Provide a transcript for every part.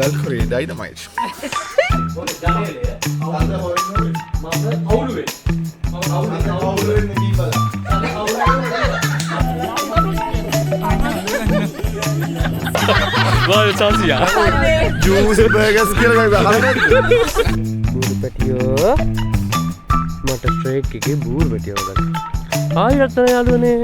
Valkyrie Dynamite. Wah, chance ya. Juice burgers කියලා ගහලා නැද්ද? බූරු පැටියෝ මට ස්ට්‍රේක් එකේ බූරු පැටියෝ ගත්තා. ආයෙත් අතන යාළුවනේ.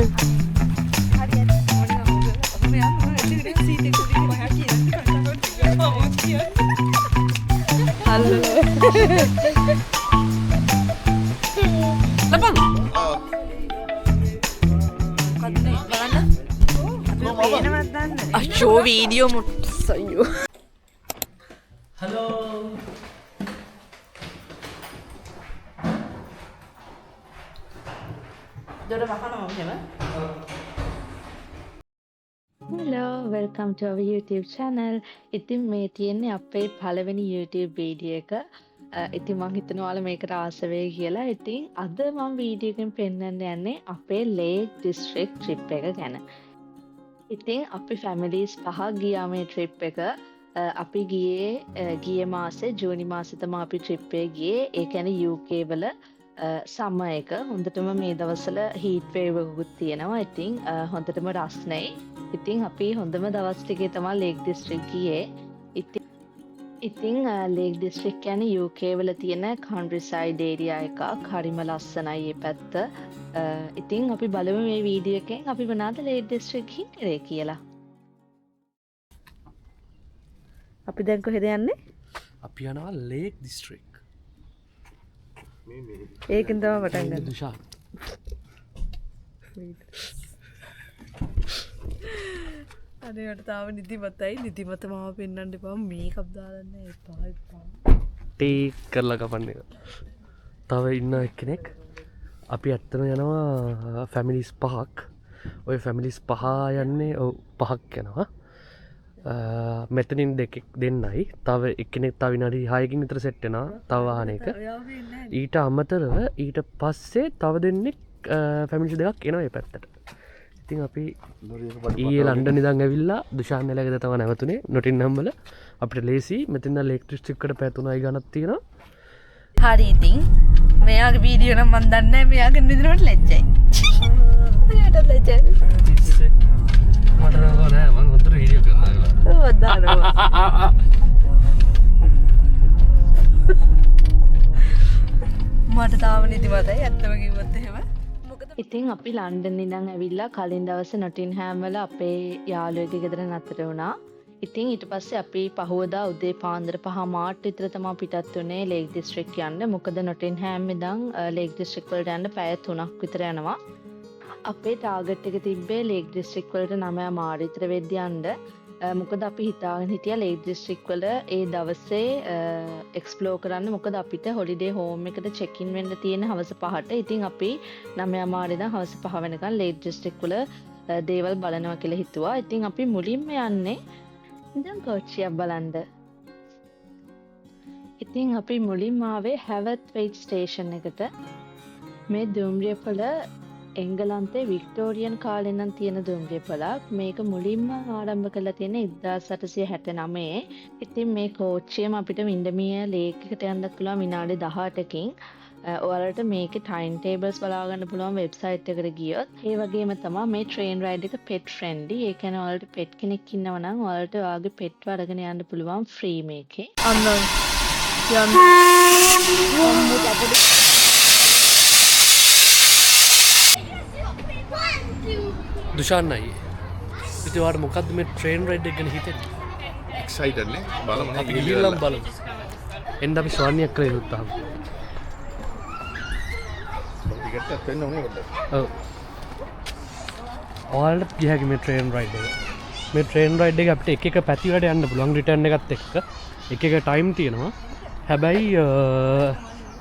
අච්චෝ වීඩියෝ මුස්සයෝ හලෝ දොර වහනවා මෙහෙම Hello, welcome to our YouTube channel. ඉතින් මේ තියෙන්නේ අපේ පළවෙනි YouTube වීඩියෝ එක. ඉතින් මම හිතනවා ඔයාලා මේකට ආස වෙයි කියලා. ඉතින් අද මම වීඩියෝ එකෙන් පෙන්වන්න යන්නේ අපේ Lake District trip එක ගැන. ඉතින් අපි families 5ක් ගියා මේ trip එක. අපි ගියේ මාසේ ජූනි මාසේ තමයි අපි trip එක ගියේ. ඒ කියන්නේ UK වල සම්මර් එක. හොඳටම මේ දවස්වල heat wave එකකුත් තියෙනවා. ඉතින් හොඳටම රස්නේ. ඉතින් අපි හොඳම දවස් ටිකේ තමයි Lake District ගියේ. ඉතින් Lake District කියන්නේ UK වල තියෙන countryside area එකක්. හරිම ලස්සනයි මේ පැත්ත. ඉතින් අපි බලමු මේ වීඩියෝ එකෙන් අපි මොනවාද Lake District ගිහින් කරේ කියලා. අපි දැන් කොහෙද යන්නේ? අපි යනවා Lake District. ඒකෙන් තමයි පටන් ගන්න. දුෂාන්. අනේ මට තාම නිදිමතයි. නිදිමත මාව පෙන්වන්න එපා. මේකප් දාලා නැහැ. එපා. ටේක් කරලා කපන්න එක. තව ඉන්න එක්කෙනෙක් අපි ඇත්තම යනවා ෆැමිලිස් 5ක්. ඔය ෆැමිලිස් 5 යන්නේ ඔව් 5ක් යනවා. මෙතනින් දෙන්නයි. තව එක්කෙනෙක් තව විනාඩි 6කින් විතර සෙට් වෙනවා. තව වාහනයක. ඊට අමතරව ඊට පස්සේ තව දෙන්නෙක් ෆැමිලිස් දෙකක් එනවා මේ පැත්තට. ඉතින් අපි ඊයේ ලන්ඩන් ඉඳන් ඇවිල්ලා දුෂාන් එලගෙද තමයි නැවතුනේ නොටින්හම් වල. අපිට ලේසි මෙතන ලේක් ඩිස්ට්‍රික්ට් එකට පැය 3යි ගණක් තියෙනවා. හරි ඉතින් මෙයාගේ වීඩියෝ නම් මන් දන්නේ නැහැ. මෙයාගේ නිදිනවට ලැජ්ජයි. එයාට ලැජ්ජයි. මට නෑ මම උත්තර වීඩියෝ කරනවා. ඔව් දානවා. මට තාම නිදිමතයි ඇත්තම කිව්වොත් එහෙම. ඉතින් අපි ලන්ඩන් ඉඳන් ඇවිල්ලා කලින් දවසේ නොටින්හෑම් වල අපේ යාළුවෙක්ගේ ගෙදර නතර වුණා. ඉතින් ඊට පස්සේ අපි පහවදා උදේ පාන්දර 5 මාට විතර තමයි පිටත් වුණේ Lake District යන්න. මොකද නොටින්හෑම් ඉඳන් Lake District වලට යන්න පැය 3ක් විතර යනවා. අපේ ටාගට් එක තිබ්බේ Lake District වලට 9 මාට විතර වෙද්දී යන්න. මොකද අපි හිතාගෙන හිටියා Lake District වල ඒ දවසේ එක්ස්ප්ලෝර් කරන්න. මොකද අපිට හොලිඩේ හෝම් එකට චෙක් ඉන් වෙන්න තියෙන හවස 5ට. ඉතින් අපි 9 මාට ඉඳන් හවස 5 වෙනකන් Lake District වල දේවල් බලනවා කියලා හිතුවා. ඉතින් අපි මුලින්ම යන්නේ දැන් කෝච්චියක් බලන්න. ඉතින් අපි මුලින්ම ආවේ Haverthwaite ස්ටේෂන් එකට. මේ දුම්රියපොළ එංගලන්තේ වික්ටෝරියන් කාලේ නම් තියෙන දුම්රියපොළක්. මේක මුලින්ම ආරම්භ කරලා තියෙන්නේ 1869. ඉතින් මේ කෝච්චියම අපිට වින්ඩමියර් ලේක් එකට යන්න පුළුවන් විනාඩි 18කින්. ඔයාලට මේකේ ටයිම් ටේබල්ස් බලා ගන්න පුළුවන් වෙබ්සයිට් එකට ගියොත්. ඒ වගේම තමයි මේ ට්‍රේන් රයිඩ් එක pet friendly. ඒ කියන්නේ ඔයාලට pet කෙනෙක් ඉන්නවා නම් ඔයාලට ඔයාගේ pet වරගෙන යන්න පුළුවන් free මේකේ. අන්න යන්න. දුෂාන් අයියේ. ඉතින් ඔයාලට මොකද්ද මේ ට්‍රේන් රයිඩ් එක ගැන හිතෙන්නේ? Excited නේ. බලමු නේ. අපි ගිහිල්ලා බලමු. එන්න අපි ස්වර්ණියක් කරේ උත්සාහ. ටිකට් එකක් වෙන්න ඕනේ වල. ඔව්. ඔයාලට ගියාගේ මේ ට්‍රේන් රයිඩ් එක. මේ ට්‍රේන් රයිඩ් එක අපිට එක එක පැති වලට යන්න පුළුවන් රිටර්න් එකත් එක්ක. එක එක ටයිම් තියෙනවා. හැබැයි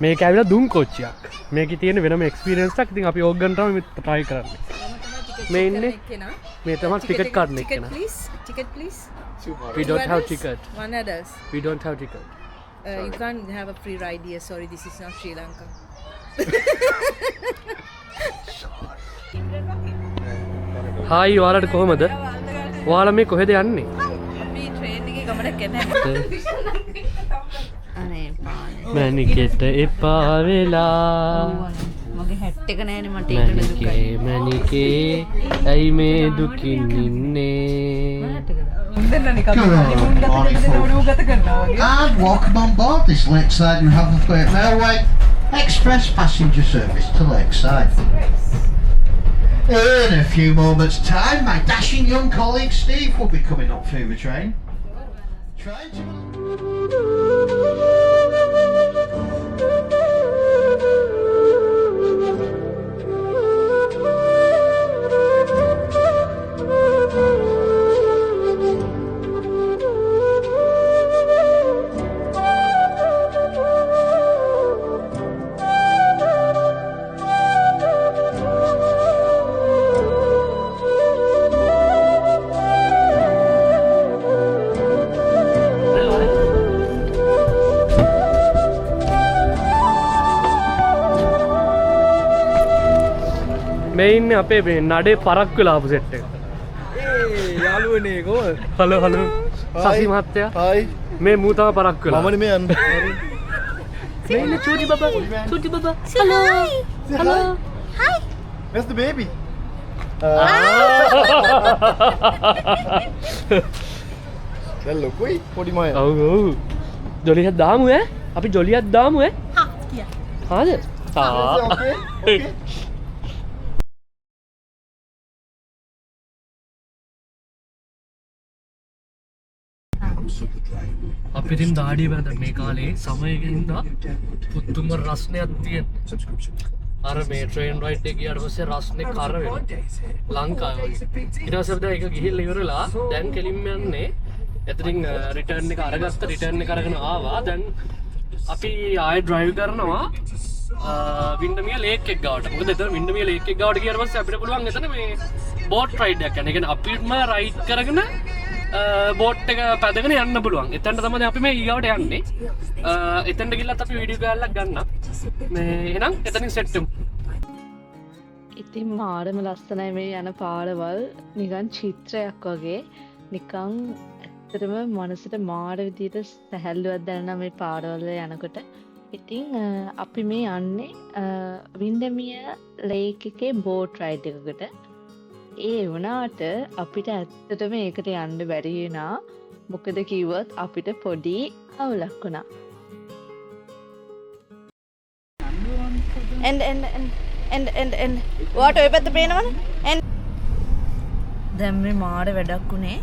මේක ඇවිල්ලා දුම් කෝච්චියක්. මේකේ තියෙන වෙනම එක්ස්පීරියන්ස් එකක්. ඉතින් අපි ඕක ගන්න තමයි try කරන්නේ. මේ ඉන්නේ මේ තමයි ටිකට් කාඩ් එක නේ. Ticket please. We don't have ticket. One others. We don't have ticket. You can't have a free ride here. Sorry, this is not Sri Lanka. Hi ඔයාලට කොහමද? ඔයාලා මේ කොහෙද යන්නේ? අපි ට්‍රේන් එකේ ගමන අනේ පානේ. මැනිකෙට එපා වෙලා මගේ හැට් එක නෑනේ මට ඒකට දුකයි. මැනිකේ ඇයි මේ දුකින් ඉන්නේ And welcome on board this Lakeside and Haverford Railway Express passenger service to Lakeside. In a few moments' time, my dashing young colleague Steve will be coming up through the train. Trying to... මේ ඉන්නේ අපේ මේ නඩේ පරක් වෙලා ආපු set එක. යාළුවනේ කොහොමද? Hello hello. සසි මහත්තයා. හායි. මේ මූ තමයි පරක් වෙලා. මම නෙමෙයි යන්නේ. මේ ඉන්නේ චූටි බබා. චූටි බබා. Hello. Hello. Where's the baby? දැන් ලොකුයි පොඩි මය. ඔව් ඔව්. ජොලියක් දාමු ඈ. අපි ජොලියක් දාමු ඈ. හා කියා. හාද? Okay. Okay. අපි ඉතින් දාඩිය වැඳ මේ කාලේ සමයකින්දා පුදුම රස්නයක් තියෙන. අර මේ ට්‍රේන් රයිඩ් එක ගියාට පස්සේ රස්නේ කර වෙනවා ලංකාවේ. ඊට පස්සේ අපි දැන් ඒක ගිහිල්ලා ඉවරලා දැන් කෙලින්ම යන්නේ එතනින් රිටර්න් එක අරගත්ත රිටර්න් එක අරගෙන ආවා. දැන් අපි ආයෙ ඩ්‍රයිව් කරනවා වින්ඩමිය ලේක් එක ගාවට. මොකද එතන වින්ඩමිය ලේක් එක ගාවට ගියාට පස්සේ අපිට පුළුවන් එතන මේ බෝට් රයිඩ් එකක් යන්න. ඒ කියන්නේ අපිම රයිඩ් කරගෙන බෝට් එක පැදගෙන යන්න පුළුවන්. එතනට තමයි අපි මේ ඊගාවට යන්නේ. එතනට ගිහලා අපි වීඩියෝ කෑල්ලක් ගන්නම්. මේ එහෙනම් එතනින් සෙට් වෙමු. ඉතින් මාරම ලස්සනයි මේ යන පාරවල් නිකන් චිත්‍රයක් වගේ නිකන් ඇත්තටම මනසට මාර විදියට සැහැල්ලුවක් දැනෙනවා මේ පාරවල යනකොට. ඉතින් අපි මේ යන්නේ වින්ඩමිය ලේක් එකේ බෝට් රයිඩ් එකකට. ඒ වුණාට අපිට ඇත්තටම ඒකට යන්න බැරි වුණා. මොකද කිව්වොත් අපිට පොඩි අවුලක් වුණා. and what ඔය පැත්ත පේනවනේ and දැන් මේ මාර වැඩක් උනේ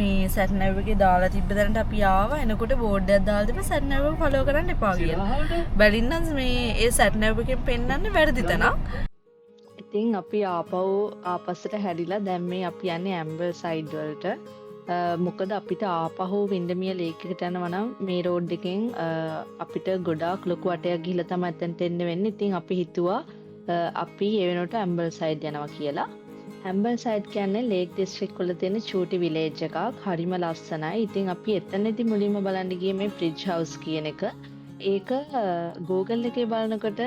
මේ සැට් නැව් එකේ දාලා තිබ්බ දැනට අපි ආවා එනකොට බෝඩ් එකක් දාලා තිබ්බ සැට් නැව් එක ෆලෝ කරන්න එපා කියලා. බැලින්නම් මේ ඒ සැට් නැව් එකෙන් පෙන්නන්නේ වැරදි තැනක්. ඉතින් අපි ආපස්සට හැරිලා දැන් මේ අපි යන්නේ ඇම්බර් සයිඩ් වලට. මොකද අපිට ආපහු වින්ඩමිය ලේක් එකට යනවා නම් මේ රෝඩ් එකෙන් අපිට ගොඩාක් ලොකු වටයක් ගිහිල්ලා තමයි එතනට එන්න වෙන්නේ. ඉතින් අපි හිතුවා අපි ඒ වෙනකොට ඇම්බර් සයිඩ් යනවා කියලා. ඇම්බර් සයිඩ් කියන්නේ ලේක් දිස්ත්‍රික් වල තියෙන චූටි විලේජ් එකක්. හරිම ලස්සනයි. ඉතින් අපි එතනදී මුලින්ම බලන්න ගියේ මේ බ්‍රිජ් හවුස් කියන එක. ඒක Google එකේ බලනකොට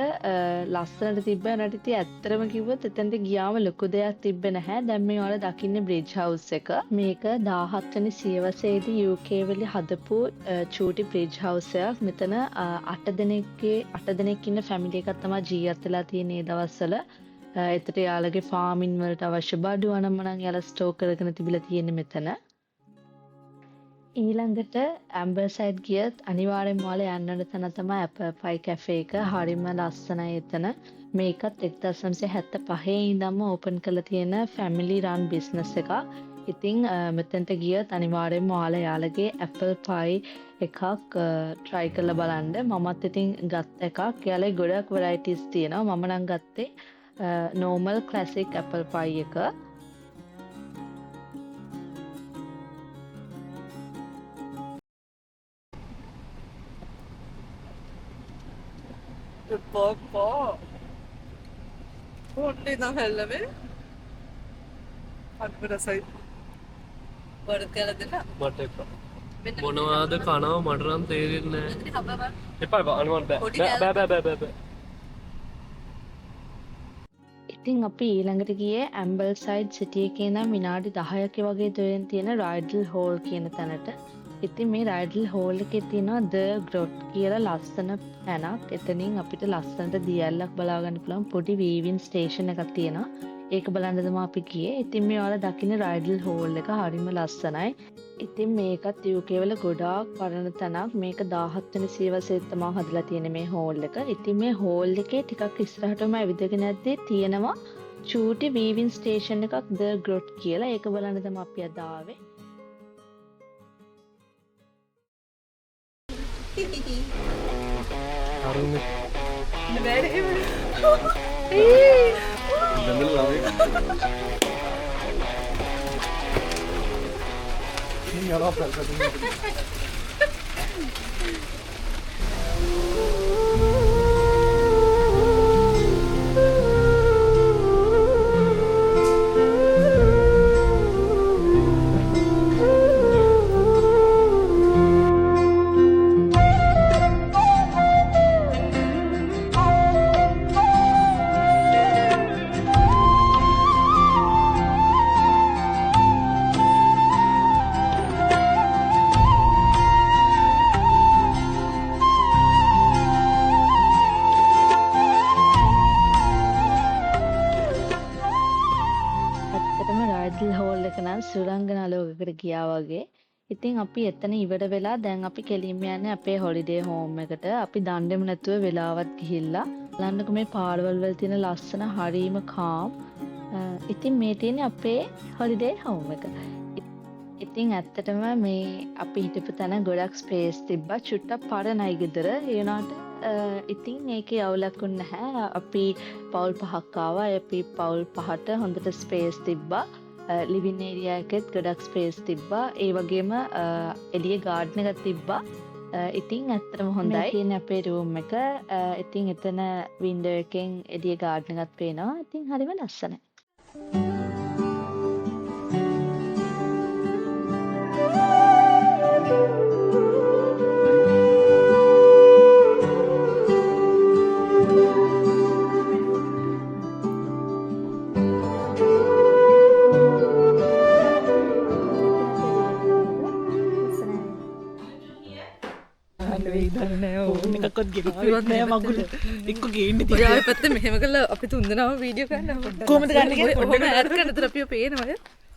ලස්සනට තිබ්බනට ඉතින් ඇත්තටම කිව්වොත් එතනට ගියාම ලොකු දෙයක් තිබ්බේ නැහැ. දැන් මේ ඔයාලා දකින්නේ බ්‍රිජ් හවුස් එක. මේක 17 වෙනි සියවසේදී UK වල හදපු චූටි බ්‍රිජ් හවුස් එකක්. මෙතන 8 දෙනෙක් ඉන්න ෆැමිලි එකක් තමයි ජීවත් වෙලා තියෙන මේ දවස්වල. එතට යාළගේ ෆාමින් වලට අවශ්‍ය බඩු අනම්මනම් යාලා ස්ටෝක් කරගෙන තිබිලා තියෙන්නේ මෙතන. ඊළඟට ඇම්බර් සයිඩ් ගියත් අනිවාර්යෙන්ම ඔයාලා යන්න ඕන තැන තමයි ඇපල් පයි කැෆේ එක. හරිම ලස්සනයි එතන. මේකත් 1975 ඉඳන්ම ඕපන් කරලා තියෙන ෆැමිලි රන් බිස්නස් එකක්. ඉතින් මෙතනට ගියත් අනිවාර්යෙන්ම ඔයාලා යාළගේ ඇපල් පයි එකක් try කරලා බලන්න. මමත් ඉතින් ගත්ත එකක්. යාළේ ගොඩක් varieties තියෙනවා. මම නම් ගත්තේ normal classic apple pie එක. පොඩ්ඩේ නම් හැල්ලවේ අත්පරසයි වරද කියලා දෙන්න මට එපා. මොනවාද කනවා මට නම් තේරෙන්නේ නැහැ. එපා අනුවන් බෑ. ඉතින් අපි ඊළඟට ගියේ ඇම්බල් සයිඩ් සිටි එකේ ඉඳන් විනාඩි 10ක වගේ දුරින් තියෙන රයිඩල් හෝල් කියන තැනට. ඉතින් මේ රයිඩල් හෝල් එකේ තියෙනවා ද ග්‍රොට් කියලා ලස්සන පැනක්. එතනින් අපිට ලස්සනට දියැලක් බලා ගන්න පුළුවන් පොඩි වීවින් ස්ටේෂන් එකක් තියෙනවා. ඒක බලන්න තමයි අපි ගියේ. ඉතින් මේ ඔයාලා දකින්න රයිඩල් හෝල් එක හරිම ලස්සනයි. ඉතින් මේකත් UK වල ගොඩාක් පරණ තැනක්. මේක 17 වෙනි සියවසේ තමයි හදලා තියෙන්නේ මේ හෝල් එක. ඉතින් මේ හෝල් එකේ ටිකක් ඉස්සරහටම ඇවිදගෙන යද්දී තියෙනවා චූටි වීවින් ස්ටේෂන් එකක් ද ග්‍රොට් කියලා. ඒක බලන්න තමයි අපි අද ආවේ. සුරංගනා ලෝකයකට ගියා වගේ. ඉතින් අපි එතන ඉවර වෙලා දැන් අපි කෙලින්ම යන්නේ අපේ හොලිඩේ හෝම් එකට. අපි දන්නේම නැතුව වෙලාවත් ගිහිල්ලා බලන්නකො මේ පාරවල් වල තියෙන ලස්සන හරීම කාම්. ඉතින් මේ තියෙන්නේ අපේ හොලිඩේ හෝම් එක. ඉතින් ඇත්තටම මේ අපි හිටපු තැන ගොඩක් ස්පේස් තිබ්බා. චුට්ටක් පරණයි ගෙදර. ඒ වුණාට ඉතින් ඒකේ අවුලක් නැහැ. අපි පවුල් 5ක් ආවා. අපි පවුල් 5ට හොඳට ස්පේස් තිබ්බා. ලිවින් ඒරියා එකෙත් ගොඩක් ස්පේස් තිබ්බා. ඒ වගේම එළියේ ගාඩන් එකක් තිබ්බා. ඉතින් ඇත්තටම හොඳයි. තියෙන අපේ රූම් එක. ඉතින් එතන වින්ඩෝ එකෙන් එළියේ ගාඩන් එකක් පේනවා. ඉතින් හරිම ලස්සනයි. ඔයාගේ පැත්තේ මෙහෙම කළා අපි තුන්දෙනාම වීඩියෝ කරනවා. කොහොමද ගන්න කියලා ඔහොම ඇඩ් කරන්න තර අපිව පේනවද?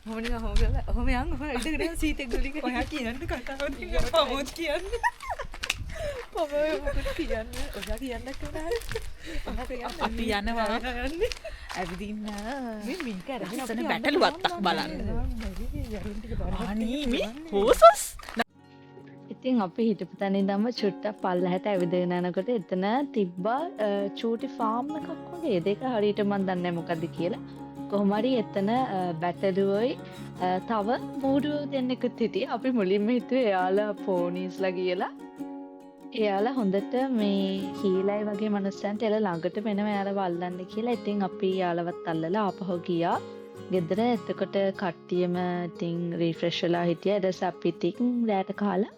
ඔහොම නිකන් ඔහොම කරලා ඔහොම යන් ඔහොම ඇඩ් සීතේ ගුලි කරලා. ඔයා කියන්න කතාව ටික පොමොත් කියන්නේ. පොමොත් කියන්නේ. ඔයා කියන්න කතාව. අපි යනවා. ඇවිදින්න. මේ මේක අරගෙන අපිට බැටළුවක් බලන්න. අනේ මේ හොසස් ඉතින් අපි හිටපු තැන ඉඳන්ම චුට්ටක් පල්ලහැට ඇවිදගෙන යනකොට එතන තිබ්බා චූටි ෆාම් එකක් වගේ. ඒක හරියට මන් දන්නේ නැහැ මොකද්ද කියලා. කොහොම හරි එතන බැටළුවෝයි තව මූඩුවෝ දෙන්නෙකුත් හිටියේ. අපි මුලින්ම හිතුවේ එයාලා පෝනීස්ලා කියලා. එයාලා හොඳට මේ හීලයි වගේ මනුස්සයන්ට එයාලා ළඟට වෙනවා එයාලා වල්ලන්න කියලා. ඉතින් අපි එයාලවත් අල්ලලා ආපහු ගියා. ගෙදර එතකොට කට්ටියම ඉතින් රිෆ්‍රෙෂ් වෙලා හිටියා. ඊට පස්සේ අපි ඉතින් රැට කාලා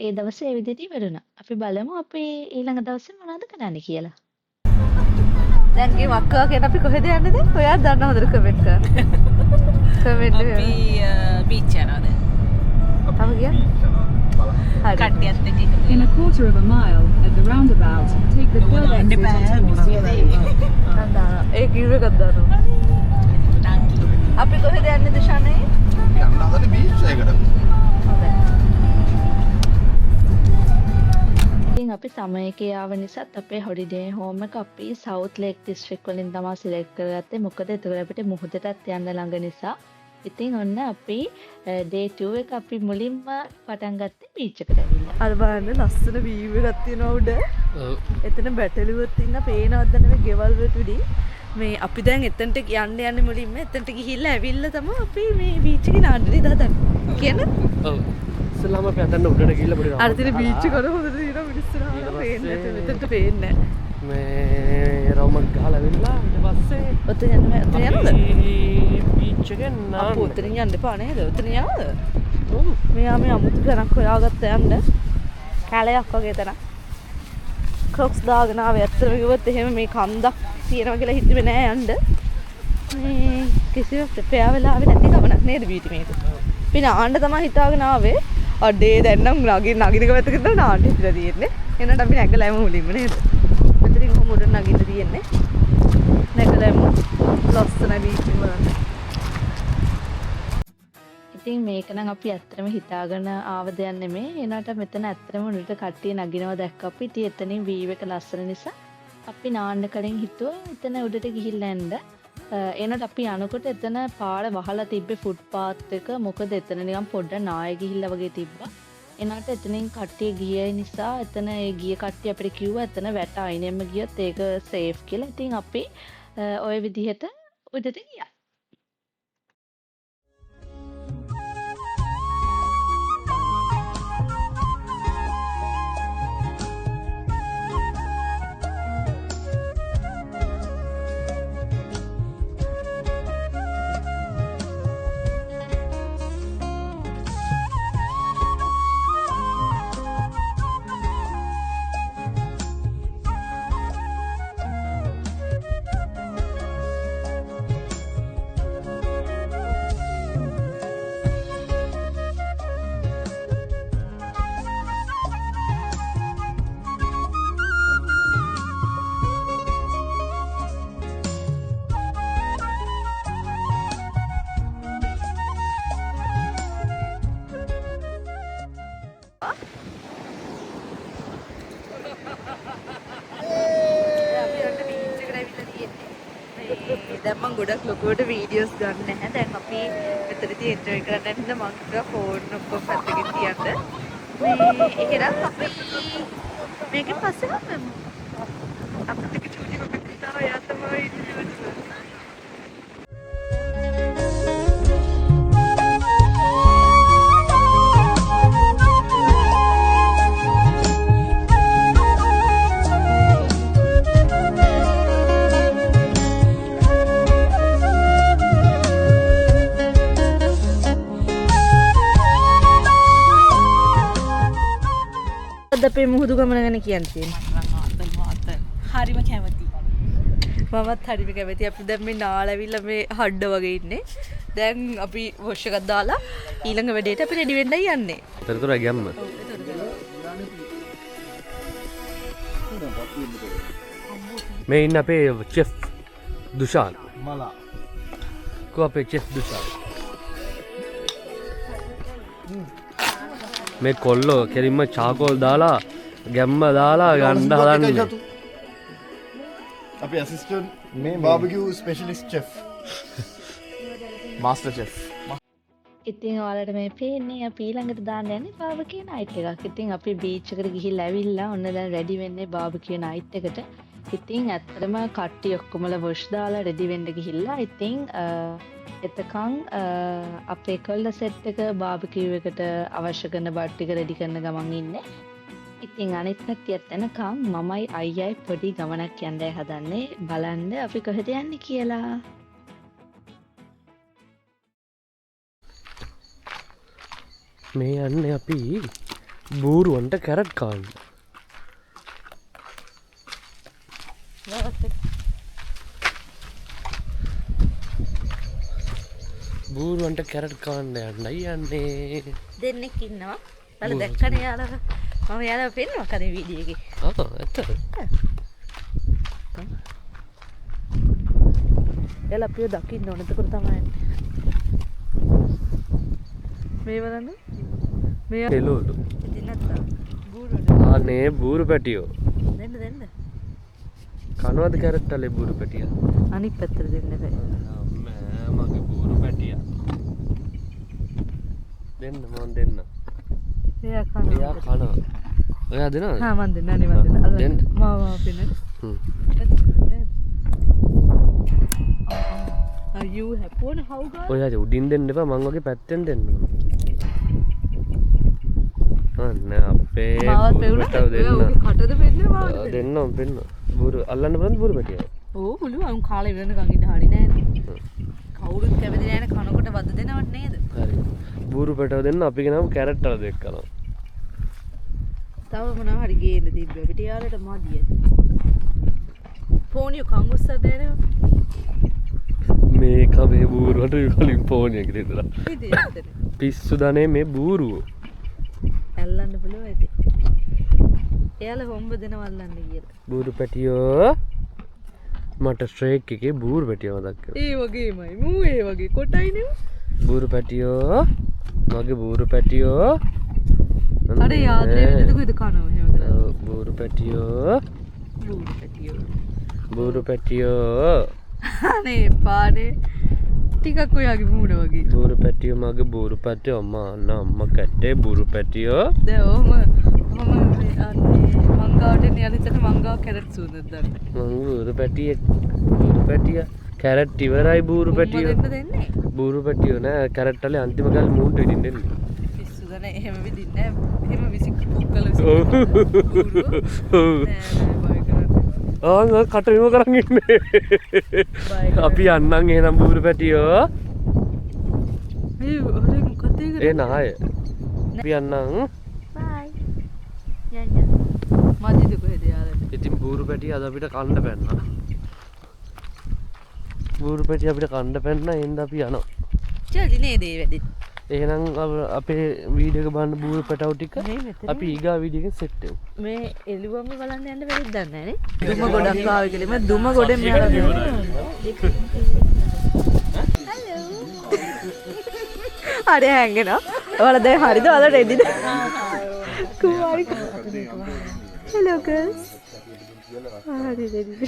ඒ දවසේ ඒ විදිහට ඉවරුණා. අපි බලමු අපි ඊළඟ දවසේ මොනවද කරන්න කියලා. දැන් ගේ මක්කා කියන අපි කොහෙද යන්නද? ඔයා දන්න හොඳට කමෙන්ට් කරන්න. කමෙන්ට් අපි බීච් යනවාද? තව කියන්නේ? හරි. කට්ටියත් එක්ක. In a quarter of a mile at the roundabout, take the third exit. ඒ කිව්ව එකක් දානවා. අපි කොහෙද යන්නද ශානේ? යන්න හදන්නේ බීච් එකකට. ඉතින් අපි සමයක යාව නිසාත් අපේ හොලිඩේ හෝම් එක අපි සවුත් ලේක් දිස්ත්‍රික් වලින් තමයි සිලෙක්ට් කරගත්තේ. මොකද එතකොට අපිට මුහුදටත් යන්න ළඟ නිසා. ඉතින් ඔන්න අපි ඩේ 2 එක අපි මුලින්ම පටන් ගත්තේ බීච් එකට ඇවිල්ලා. අර බලන්න ලස්සන වීව් එකක් තියෙනවා උඩ. එතන බැටළුවොත් ඉන්න පේනවද නැමෙ ගෙවල් වලට උඩින්. මේ අපි දැන් එතනට යන්නේ මුලින්ම එතනට ගිහිල්ලා ඇවිල්ලා තමයි අපි මේ බීච් එකේ නාඩලි දාන්නේ. කියන? ඔව්. ඉස්සෙල්ලාම අපි අතන උඩට ගිහිල්ලා පොඩි අර තියෙන බීච් එක හොඳට තියෙනවා මිනිස්සු රාලා පේන්නේ නැත. මෙතනට පේන්නේ නැහැ. මේ රවුමක් ගහලා ඇවිල්ලා ඊට පස්සේ ඔතන යනවද? බීච් එකෙන් අපු උතරින් යන්න එපා නේද? උතරින් යනවද? ඔව්. මෙයා මේ අමුතු කරක් හොයාගත්ත යන්න. කැලයක් වගේ තැනක්. ක්‍රොක්ස් දාගෙන ආවේ. ඇත්තටම කිව්වොත් එහෙම මේ කන්දක් තියෙනවා කියලා හිතුවේ නෑ යන්න. මේ කිසිම ප්‍රපෙයා වෙලා ආවේ නැති ගමනක් නේද බීටි මේක. පින ආන්න තමයි හිතාගෙන ආවේ. අඩේ දැන් නම් නගිනක පැත්තකට නාන්න හිටලා තියෙන්නේ. එහෙනම් අපි නැගලාම මුලින්ම නේද? මෙතනින් කොහොම උඩ නගින්න තියෙන්නේ. නැගලාම ලස්සන බීච් එක බලන්න. ඉතින් මේක නම් අපි ඇත්තටම හිතාගෙන ආව දෙයක් නෙමෙයි. එනට මෙතන ඇත්තටම උඩට කට්ටිය නගිනවා දැක්ක අපි. ඉතින් එතනින් වීව් එක ලස්සන නිසා අපි නාන්න කලින් හිතුවා එතන උඩට ගිහිල්ලා එන්න. එනට අපි යනකොට එතන පාර වහලා තිබ්බේ ෆුට් පාත් එක. මොකද එතන නිකන් පොඩ්ඩක් නාය ගිහිල්ලා වගේ තිබ්බා. එනට එතනින් කට්ටිය ගිය නිසා එතන ඒ ගිය කට්ටිය අපිට කිව්වා එතන වැට අයිනෙම ගියොත් ඒක සේෆ් කියලා. ඉතින් අපි ওই විදිහට උඩට ගියා. දැන් මම ගොඩක් ලොකුවට වීඩියෝස් ගන්න නැහැ. දැන් අපි මෙතනදී එන්ජොයි කරන්න හින්දා මම කිව්වා ෆෝන් ඔක්කොම පැත්තකින් තියන්න. මේ එහෙනම් අපි මේකෙන් පස්සේ ගමු. අපිට චූටි කොටක් තාම යා තමයි ඉන්නේ. අපේ මුහුදු ගමන ගැන කියන්න තියෙන්නේ. හරිම කැමති. මමත් හරිම කැමති. අපි දැන් මේ නාලවිල්ල මේ හඩ වගේ ඉන්නේ. දැන් අපි වොෂ් එකක් දාලා ඊළඟ වැඩේට අපි රෙඩි වෙන්නයි යන්නේ. එතනතර ගැම්ම. මේ ඉන්න අපේ චෙෆ් දුෂාන්. මලා. කො අපේ චෙෆ් දුෂාන්. මේ කොල්ලෝ කෙලින්ම චාකෝල් දාලා ගැම්ම දාලා ගන්න හදන්නේ. අපේ ඇසිස්ටන්ට් මේ barbecue specialist chef. Master chef. ඉතින් ඔයාලට මේ පේන්නේ අපි ඊළඟට දාන්න යන්නේ බාබකියු නයිට් එකක්. ඉතින් අපි බීච් එකට ගිහිල්ලා ඇවිල්ලා ඔන්න දැන් රෙඩි වෙන්නේ බාබකියු නයිට් එකට. ඉතින් ඇත්තටම කට්ටිය ඔක්කොමලා වොෂ් දාලා රෙඩි වෙන්න ගිහිල්ලා. ඉතින් එතකන් අපේ කොල්ල සෙට් එක බාබකියු එකට අවශ්‍ය කරන බඩ් ටික රෙඩි කරන ගමන් ඉන්නේ. ඉතින් අනිත් කට්ටියත් එනකන් මමයි අයියයි පොඩි ගමනක් යන්නයි හදන්නේ. බලන්න අපි කොහෙද යන්නේ කියලා. මේ යන්නේ අපි බූරුවන්ට කැරට් කාන්න. බූරුවන්ට කැරට් කාන්න යන්නයි යන්නේ. දෙන්නෙක් ඉන්නවා. බලන්න දැක්කනේ යාළුවා. මම යාළුවා පෙන්නවා කද වීඩියෝ එකේ. ඇත්තද? එලා අපිව දකින්න ඕන. එතකොට තමයි මේ බලන්න. මේ එළවලු. ඉතින් නැත්තා. බූරුවට. අනේ බූරු පැටියෝ. දෙන්න දෙන්න. කනවද කැරට් වලේ බූරු පැටියා? අනිත් පැත්තට දෙන්න බෑ. මගේ බූරු පැටියා. දෙන්න මම දෙන්න. එයා කනවා. එයා කනවා. ඔයා දෙනවද? හා මන් දෙන්න අනේ මන් දෙන්න. දෙන්න. මාව පෙන්නන්න. Are you happy on how guys? ඔයා උඩින් දෙන්න එපා මං වගේ පැත්තෙන් දෙන්න ඕන. අන්න අපේ මාවත් පෙවුනා. ඔයා උගේ කටද පෙන්නේ මාවත් දෙන්න. දෙන්න ඕන පෙන්න. බූරු අල්ලන්න බලන්න බූරු පැටියා. ඕ පුළුවන් කාලේ වෙනකන් ඉඳ හරි නෑනේ. කවුරුත් කැමති නෑනේ කනකොට වද දෙනවට නේද? හරි. බූරු පැටව දෙන්න අපි ගෙනාව කැරට් වල දෙක කරනවා. තව මොනවා හරි ගේන්න තිබ්බ අපිට යාලට මදිය. ෆෝනිය කන් උස්සද නේද? මේක මේ බූරුවට කලින් ෆෝන් එක දෙදලා. ඉතින් පිස්සු දනේ මේ බූරුව. එයාලා හොම්බ දෙනවල්ලන්න කියලා. බූරු පැටියෝ මට ස්ට්‍රේක් එකේ බූරු පැටියෝ මතක් කරා. ඒ වගේමයි. මූ ඒ වගේ කොටයිනේ. බූරු පැටියෝ මගේ බූරු පැටියෝ අර යාත්‍රේ වෙන්නද කොහෙද කනවා එහෙම කරලා. බූරු පැටියෝ බූරු පැටියෝ. බූරු පැටියෝ අනේ පානේ ටිකක් ඔයාගේ මූණ වගේ. බූරු පැටියෝ මගේ බූරු පැටියෝ අම්මා කැටේ බූරු පැටියෝ දැන් ඔහම මංගාවට යන හිතට මංගාව කැරට් සූදක් දාන්න. මං බූරු පැටිය කැරට් ඉවරයි බූරු පැටියෝ දෙන්නේ. බූරු පැටියෝ නෑ කැරට් වල අන්තිම ගාල මූන්ට විදින්න දෙන්නේ. පිස්සු දන එහෙම විදින්නේ නැහැ. එහෙම විසික් පුක්කල කටවිම කරන්න ඉන්නේ. අපි යන්නම් එහෙනම් බූරු පැටියෝ. ඒ නාය. අපි යන්නම්. බයි. යන්න. මදිද කොහෙද යාළුවා? ඉතින් බූරු පැටිය අද අපිට කන්න පැන්නා. බූරු පැටිය අපිට කන්න පැන්නා එහෙනම් අපි යනවා. ජල්දි නේද ඒ වැඩි. එහෙනම් අපේ වීඩියෝ එක බලන්න බූරු පැටව ටික අපි ඊගා වීඩියෝ එකෙන් සෙට් වෙමු. මේ එළුවම බලන්න යන්න බැරිද දන්නේ නැහැ නේ. දුම ගොඩක් ආවේ කියලා. මම දුම ගොඩෙන් මෙහාට හලෝ. අර හැංගෙනවා. ඔයාලා දැන් හරිද? ඔයාලා රෙදිද? කුමාරි. Hello girls. හරි රෙදිද?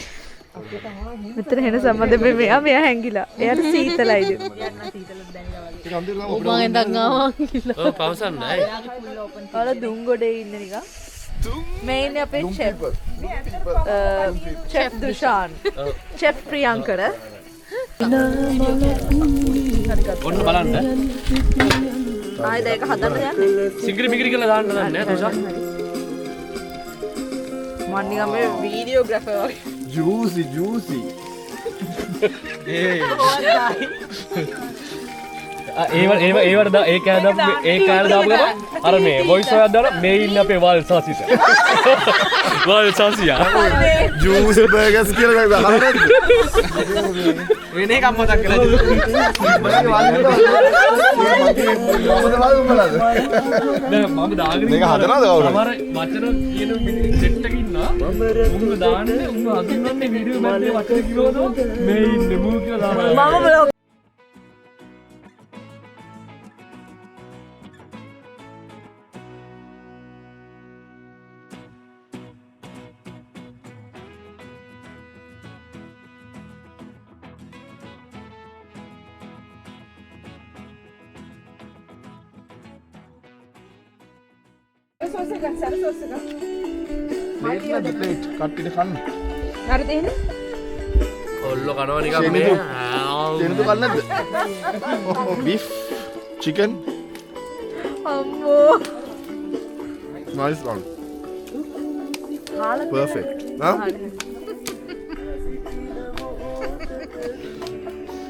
මෙතන වෙන සම්බන්ධ මෙයා හැංගිලා. එයාට සීතලයිද? මම එඳන් ආවා කියලා. ඔව් පවසන්නයි. ඔයාලා දුම් ගොඩේ ඉන්න නිකන්. මේ ඉන්නේ අපේ chef. chef Dushan. chef Priyankara. ඔන්න බලන්න. ආයෙත් ඒක හදන්න යන්නේ. සිංගිරි මිගිරි කියලා දාන්න නෑ තුෂා. මම නිකන් මේ වීඩියෝග්‍රැෆර් වගේ. Juicy. ඒවට ඒ කෑල්ල දාපු ගමන් අර මේ වොයිස් එකක් දාලා මේ ඉන්නේ අපේ වල් සාසිත. වල් සාසියා. Juice burgers කියලා එකක් අහලා නැද්ද? වෙන එකක් මතක් කරලා මම දාගෙන මේක හදනවද කවුරුද? සමහර වචන කියන සෙට් එකක ඉන්නවා. උඹ දාන්නේ උඹ අඳුරන්නේ වීඩියෝ මැද්දේ වචන කිව්වද මේ ඉන්නේ මූ කියලා දානවා. මම බ්ලොග් කට්ටිට කන්න. හරිද එහෙනම්? ඔල්ල කනවා නිකන් මේ දෙනුදු කන්න නැද්ද? beef, chicken, අම්මෝ. nice one. කාලා Perfect. Huh?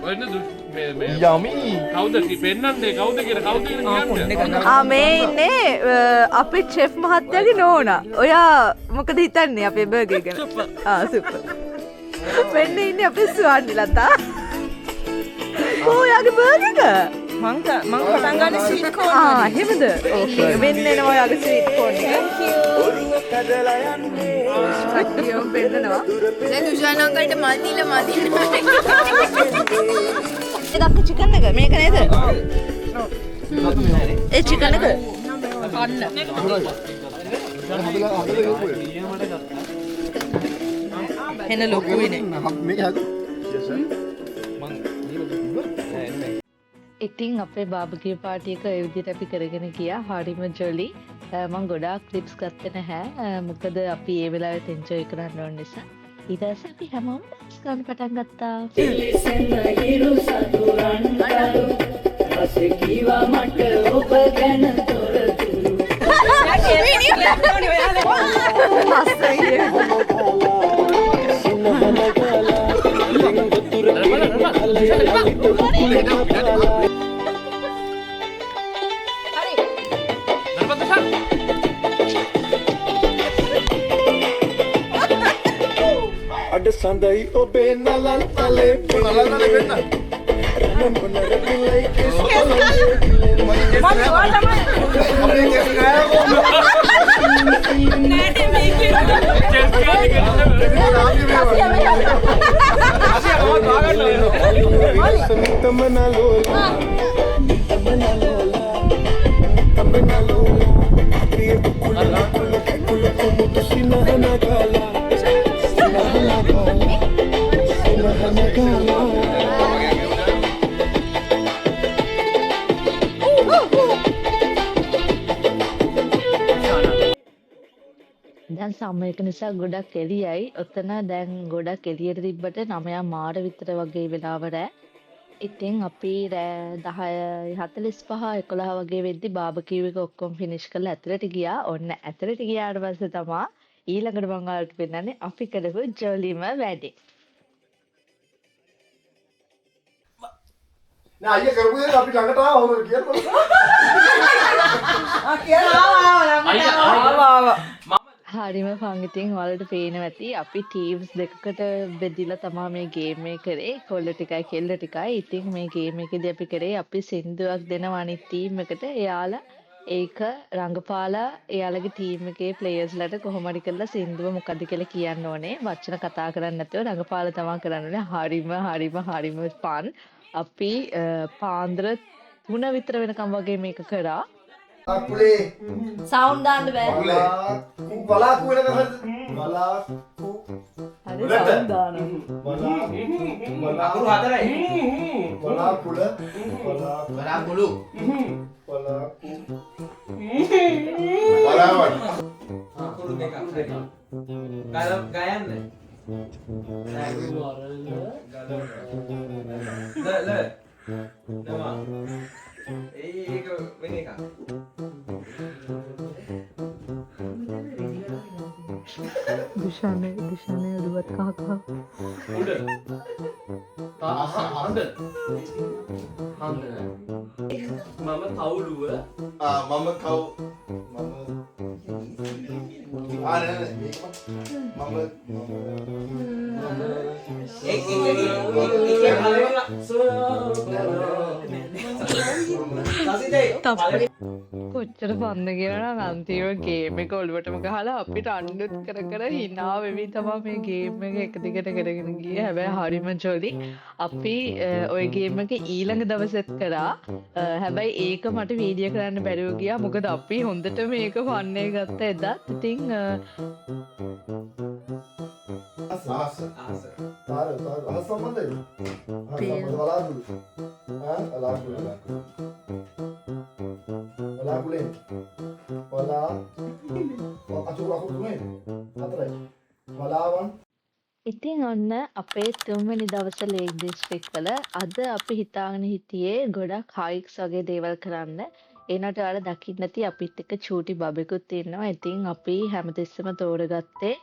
ඔන්න මේ Yummy. කවුද පෙන්නන්නේ කවුද කියලා කියන්නේ. මේ ඉන්නේ අපේ චෙෆ් මහත්තයාගේ නෝනා. ඔයා මොකද හිතන්නේ අපේ බර්ගර් ගැන? සුපර්. වෙන්න ඉන්නේ අපේ සුවන්ඩි ලතා. ඔයාගේ බර්ගර් එක? මං පටන් ගන්න ස්වීට් කෝන්. එහෙමද? ඕකේ. වෙන්න එනවා ඔයාගේ ස්වීට් කෝන් එක. අයියෝ වෙන්නනවා. දැන් දුෂාන් අංකල්ට මල් දීලා මල් දීලා. එකක් චිකන් එක මේක නේද? ඒ චිකන් එක එන ලොකුයිනේ. මේක හද. ඉතින් අපේ බාබකියු පාටි එක ඒ විදිහට අපි කරගෙන ගියා. හරිම ජොලි. මම ගොඩාක් ක්ලිප්ස් ගත්තේ නැහැ. මොකද අපි ඒ වෙලාවෙත් එන්ජොයි කරන්න ඕන නිසා. ඊට පස්සේ අපි හැමෝම ඩාන්ස් කරන්න පටන් ගත්තා. අඩ සඳයි ඔබේ නලල් තලේ වෙන්න. නෑ මේක දැන් සමයක නිසා ගොඩක් එළියයි. ඔතන දැන් ගොඩක් එළියට තිබ්බට 9 මාර විතර වගේ වෙලාව රෑ. ඉතින් අපි රෑ 10:45 11 වගේ වෙද්දි බාබකියු එක ඔක්කොම ෆිනිෂ් කරලා ඇතුළට ගියා. ඔන්න ඇතුළට ගියාට පස්සේ තමයි ඊළඟට මම ඔයාලට පෙන්නන්නේ අපි කරපු ජොලිම වැඩේ. නෑ අයියා කරපු දේ අපි ළඟට ආවම කියන්න හරිම ෆන්. ඉතින් ඔයාලට පේනවා ඇති අපි ටීම්ස් දෙකකට බෙදිලා තමයි මේ ගේම් එක කරේ. කොල්ල ටිකයි කෙල්ල ටිකයි. ඉතින් මේ ගේම් එකේදී අපි කරේ අපි සින්දුවක් දෙනවා අනිත් ටීම් එකට. එයාලා ඒක රංගපාලා එයාලගේ ටීම් එකේ ප්ලේයර්ස්ලට කොහොම හරි කරලා සින්දුව මොකද්ද කියලා කියන්න ඕනේ. වචන කතා කරන්නේ නැතුව රංගපාලා තමයි කරන්න ඕනේ. හරිම ෆන්. අපි පාන්දර 3 විතර වෙනකම් වගේ මේක කරා. අකුලේ සවුන්ඩ් දාන්න බෑ. බලාකු වෙනකම් බලාකු හරි සවුන්ඩ් දාන්න. බලාකු හතරයි බලාකුල බලාකුලු බලාකු බලාවන් අකුරු දෙක ගයන්න ඒක වෙන එක දුෂානේ ඔළුවත් කහ උඩ හඳ මම කවුළුව මම කව් කොච්චර පන්ද කියලා නම් අන්තිම ගේම් එක ඔළුවටම ගහලා අපිට අඬුත් කර hina වෙවි තමයි මේ ගේම් එක එක දිගට කරගෙන ගියේ. හැබැයි හරිම ජොලි. අපි ওই ගේම් එක ඊළඟ දවසෙත් කරා. හැබැයි ඒක මට වීඩියෝ කරන්න බැරිව ගියා. මොකද අපි හොඳට මේක ෆන්නේ ගත්ත එදත්. ඉතින් ආස තාර සම්බන්ධයි බලාකුලු බලාකුලේ බලා අචුරා කුතුනේ හතරයි බලාවන්. ඉතින් ඔන්න අපේ 3 වෙනි දවස ලේක් දිස්ත්‍රික් වල අද අපි හිතාගෙන හිටියේ ගොඩක් හයික්ස් වගේ දේවල් කරන්න. ඒනට ඔයාලා දකින්න නැති අපිත් එක්ක චූටි බබෙකුත් ඉන්නවා. ඉතින් අපි හැමතිස්සෙම තෝරගත්තේ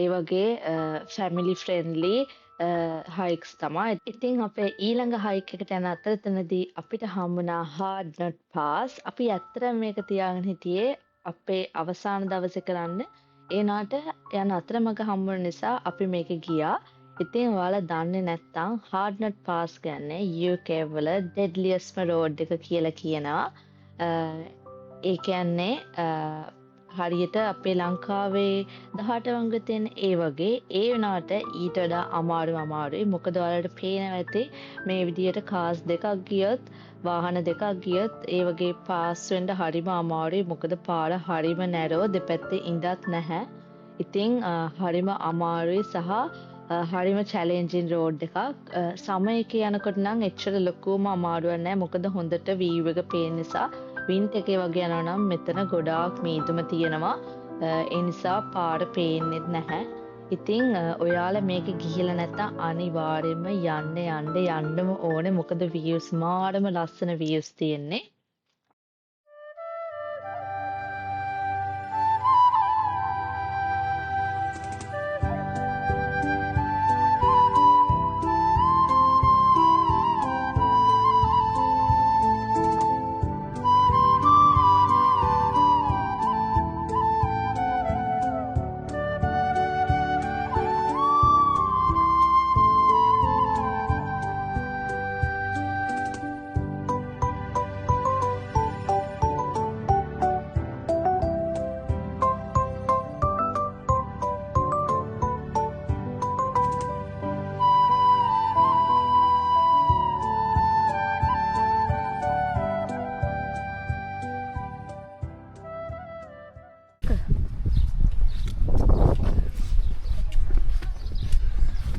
ඒ වගේ ෆැමිලි ෆ්‍රෙන්ඩ්ලි හයික්ස් තමයි. ඉතින් අපේ ඊළඟ හයික් එකට යන අතරතනදී අපිට හම්බුණා හාඩ් නට් පාස්. අපි ඇත්තටම මේක තියාගෙන හිටියේ අපේ අවසාන දවසේ කරන්න. ඒනාට යන අතරමඟ හම්බුන නිසා අපි මේක ගියා. ඉතින් ඔයාලා දන්නේ නැත්නම් හාඩ් නට් පාස් කියන්නේ UK වල ඩෙඩ්ලියස්ම රෝඩ් එක කියලා කියනවා. ඒ කියන්නේ හරියට අපේ ලංකාවේ 18 වංග තියෙන ඒ වගේ. ඒ වුණාට ඊට වඩා අමාරුයි. මොකද ඔයාලට පේනවා ඇති මේ විදියට කාස් දෙකක් ගියොත් වාහන දෙකක් ගියොත් ඒ වගේ පාස් වෙන්න හරිම අමාරුයි. මොකද පාර හරිම නැරෝ, දෙපැත්තේ ඉඳක් නැහැ. ඉතින් හරිම අමාරුයි සහ හරිම චැලෙන්ජින් රෝඩ් එකක්. සමයක යනකොට නම් එච්චර ලොකුම අමාරුවක් නැහැ. මොකද හොඳට වීව් එක පේන නිසා. වින්ට් එකේ වගේ යනවා නම් මෙතන ගොඩාක් මීදුම තියෙනවා. ඒ නිසා පාර පේන්නේ නැහැ. ඉතින් ඔයාලා මේක ගිහිලා නැත්නම් අනිවාර්යයෙන්ම යන්නම ඕනේ. මොකද views මාරම ලස්සන views තියෙන්නේ.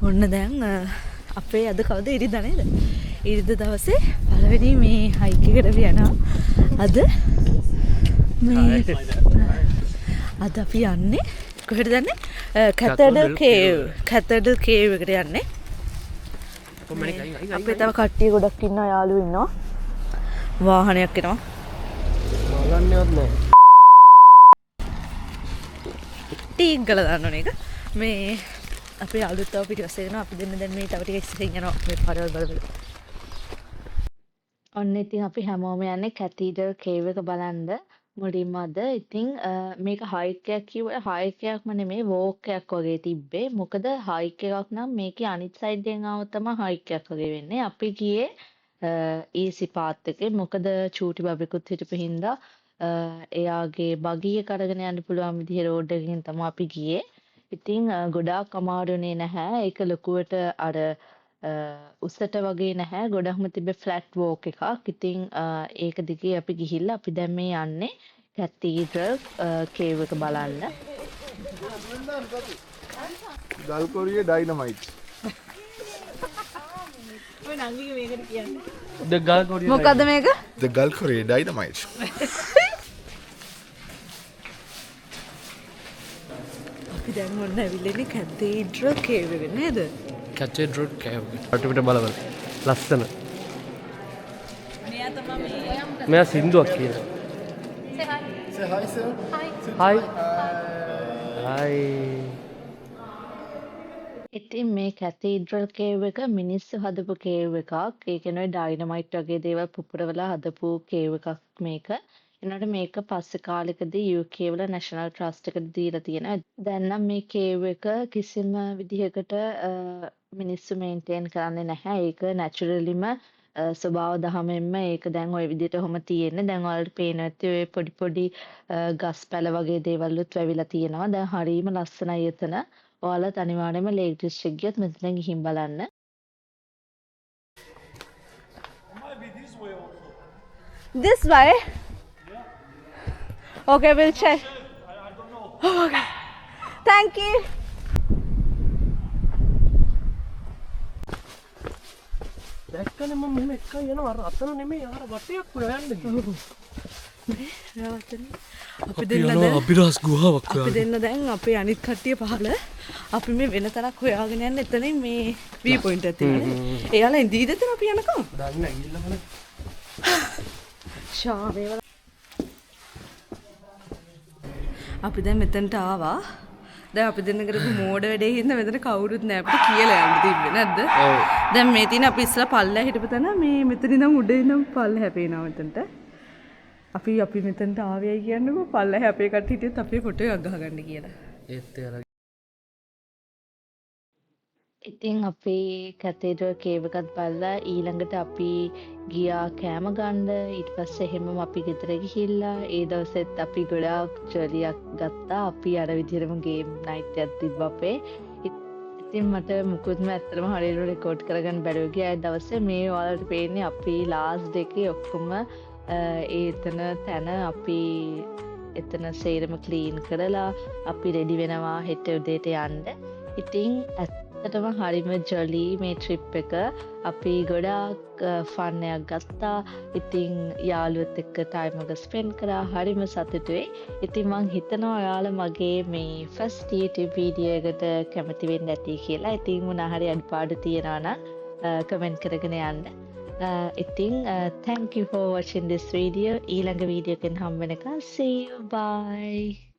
ඔන්න දැන් අපේ අද කවද ඉරිදා නේද? ඉරිදා දවසේ පළවෙනි මේ හයික් එකට යනවා. අද අද අපි යන්නේ කොහෙටද යන්නේ? කැතඩල් කේව් එකට යන්නේ. අපේ තව කට්ටිය ගොඩක් ඉන්නවා, යාළුවෝ ඉන්නවා. වාහනයක් එනවා. බලන්නේවත් නෑ. ටීක් ගල දාන්න ඕන එක. මේ අපේ යාළුවෝ තව පිටිපස්සේ යනවා. අපි දෙන්න දැන් මේ තව ටික ඉස්සරහින් යනවා. මේ පාරවල් බල. ඔන්න ඉතින් අපි හැමෝම යන්නේ කැතීඩර් කේව් එක බලන්න. මුලින්ම අද ඉතින් මේක හයික් එකක් කිව්වට හයික් එකක්ම නෙමෙයි වෝක් එකක් වගේ තිබ්බේ. මොකද හයික් එකක් නම් මේකේ අනිත් සයිඩ් එකෙන් ආවොත් තමයි හයික් එකක් වගේ වෙන්නේ. අපි ගියේ ඊසි පාත් එකේ. මොකද චූටි බබෙකුත් හිටපු හින්දා එයාගේ බගිය කරගෙන යන්න පුළුවන් විදිහේ රෝඩ් එකකින් තමයි අපි ගියේ. ඉතින් ගොඩාක් අමාරුනේ නැහැ. ඒක ලොකුවට අර උසට වගේ නැහැ. ගොඩක්ම තිබ්බේ ෆ්ලැට් වෝක් එකක්. ඉතින් ඒක දිගේ අපි ගිහිල්ලා අපි දැන් මේ යන්නේ කැතීඩ්‍රල් කේව් එක බලන්න. ගල්කොරියේ ඩයිනමයිට්. ඔය නංගිගේ මේකට කියන්නේ. The girl Korea. මොකද්ද මේක? The ගල්කොරියේ ඩයිනමයිට්. අපි දැන් ඔන්න ඇවිල්ලා කැතීඩ්‍රල් කේව් එක නේද? Cathedral cave. අටුපිට බලවල. ලස්සන. මෙයා තමයි මෙයා සින්දුවක් කියනවා. Say hi, sir. Hi. Hi. ඉතින් මේ කැතීඩ්‍රල් කේව් එක මිනිස්සු හදපු කේව් එකක්. ඒ කියන්නේ ඩයිනමයිට් වගේ දේවල් පුපුරවලා හදපු කේව් එකක් මේක. එනකොට මේක පස්සේ කාලෙකදී UK වල නැෂනල් ට්‍රස්ට් එකට දීලා තියෙනවා. දැන් නම් මේ කේව් එක කිසිම විදිහකට මිනිස්සු මේන්ටේන් කරන්නේ නැහැ. ඒක නැචරලිම ස්වභාව දහමෙන්ම ඒක දැන් ওই විදිහට ඔහොම තියෙන්නේ. දැන් ඔයාලට පේනවා ඇති ඔය පොඩි පොඩි ගස් පැල වගේ දේවල්ුත් වැවිලා තියෙනවා. දැන් හරියම ලස්සනයි එතන. ඔයාලත් අනිවාර්යයෙන්ම ලේක් ඩිස්ට්‍රික්ට් ගියොත් මෙතන ගිහින් බලන්න. This way? Okay, we'll check. Oh, okay. Thank you. දැක්කනේ මම මෙහෙම එකයි යනවා. අර අතන නෙමෙයි අර වටයක් හොයන්නේ. අපි දෙන්න දැන් අභිරහස් ගුහාවක් අපි දෙන්න දැන් අපේ අනිත් කට්ටිය පහල අපි මේ වෙන තැනක් හොයාගෙන යන්න එතනින් මේ වී පොයින්ට් එක තියෙන්නේ. එයාලා ඉඳීද එතන අපි යනකම්? දන්නේ නැහැ ගිහිල්ලා බලන්න. ෂාවේවල අපි දැන් මෙතනට ආවා. දැන් අපි දෙන්න කරපු මෝඩ වැඩේ හින්දා මෙතන කවුරුත් නැහැ අපිට කියලා යන්න තිබ්බේ නැද්ද? ඔව්. දැන් මේ තියෙන අපි ඉස්සලා පල්ලෙහා හිටපු තැන මේ මෙතන ඉඳන් උඩ ඉඳන් පල්ලෙහා හැපේනවා මෙතනට. අපි මෙතනට ආවේයි කියන්නකෝ පල්ලෙහා අපේ කට්ටිය හිටියත් අපේ ෆොටෝ එකක් ගහගන්න කියලා. ඒත් අර ඉතින් අපි කැතීඩ්‍රල් කේව් එකත් බලලා ඊළඟට අපි ගියා කෑම ගන්න. ඊට පස්සේ එහෙමම අපි ගෙදර ගිහිල්ලා ඒ දවසෙත් අපි ගොඩාක් ජොලියක් ගත්තා. අපි අර විදිහටම ගේම් නයිට් එකක් තිබ්බා අපේ. ඉතින් මට මුකුත්ම ඇත්තටම හරියට රෙකෝඩ් කරගන්න බැරුව ගියා. ඒ දවසේ මේ ඔයාලට පේන්නේ අපි ලාස්ට් එකේ ඔක්කොම ඒතන තැන අපි එතන සේරම ක්ලීන් කරලා අපි රෙඩි වෙනවා හෙට උදේට යන්න. ඉතින් ඇත්තටම හරිම ජොලි මේ ට්‍රිප් එක. අපි ගොඩාක් ෆන් එකක් ගත්තා. ඉතින් යාළුවොත් එක්ක ටයිම් එක ස්පෙන්ඩ් කරා. හරිම සතුටුයි. ඉතින් මං හිතනවා ඔයාලා මගේ මේ ෆස්ට් YouTube වීඩියෝ එකට කැමති වෙන්න ඇති කියලා. ඉතින් මොනවා හරි අඩපාඩු තියෙනවා නම් කමෙන්ට් කරගෙන යන්න. ඉතින් thank you for watching this video. ඊළඟ වීඩියෝ එකෙන් හම්බ වෙනකන් see you bye.